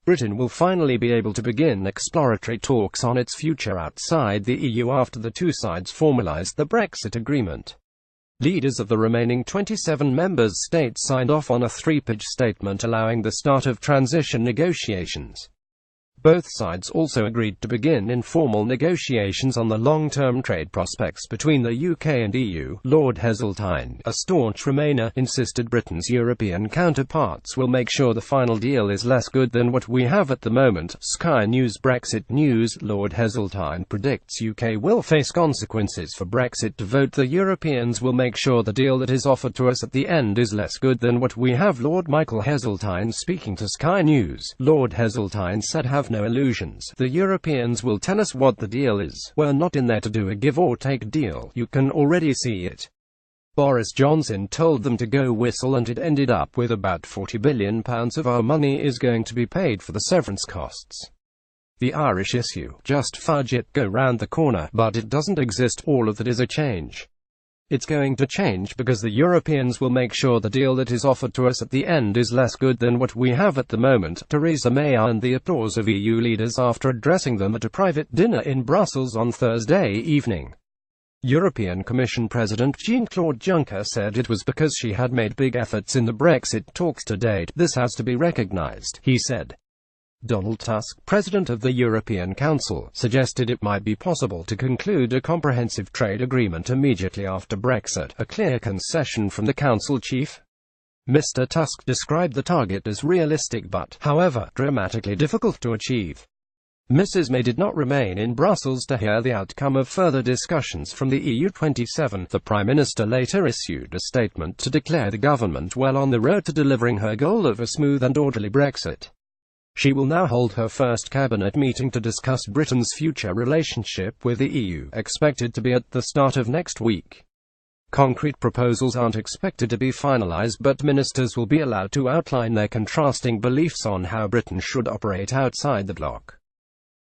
Britain will finally be able to begin exploratory talks on its future outside the EU after the two sides formalised the Brexit agreement. Leaders of the remaining 27 member states signed off on a three-page statement allowing the start of transition negotiations. Both sides also agreed to begin informal negotiations on the long-term trade prospects between the UK and EU. Lord Heseltine, a staunch Remainer, insisted Britain's European counterparts will make sure the final deal is less good than what we have at the moment. Sky NEWSBrexit news. Lord Heseltine predicts UK will face consequences for Brexit to vote. The Europeans will make sure the deal that is offered to us at the end is less good than what we have. Lord Michael Heseltine speaking to Sky News. Lord Heseltine said, "Have no illusions. The Europeans will tell us what the deal is. We're not in there to do a give or take deal. You can already see it." Boris Johnson told them to go whistle, and it ended up with about £40 billion of our money is going to be paid for the severance costs. The Irish issue, just fudge it, go round the corner, but it doesn't exist. All of that is a change. It's going to change because the Europeans will make sure the deal that is offered to us at the end is less good than what we have at the moment. Theresa May earned the applause of EU leaders after addressing them at a private dinner in Brussels on Thursday evening. European Commission President Jean-Claude Juncker said it was because she had made big efforts in the Brexit talks to date. This has to be recognised, he said. Donald Tusk, President of the European Council, suggested it might be possible to conclude a comprehensive trade agreement immediately after Brexit, a clear concession from the Council chief. Mr. Tusk described the target as realistic but, however, dramatically difficult to achieve. Mrs. May did not remain in Brussels to hear the outcome of further discussions from the EU27. The Prime Minister later issued a statement to declare the government well on the road to delivering her goal of a smooth and orderly Brexit. She will now hold her first cabinet meeting to discuss Britain's future relationship with the EU, expected to be at the start of next week. Concrete proposals aren't expected to be finalised, but ministers will be allowed to outline their contrasting beliefs on how Britain should operate outside the bloc.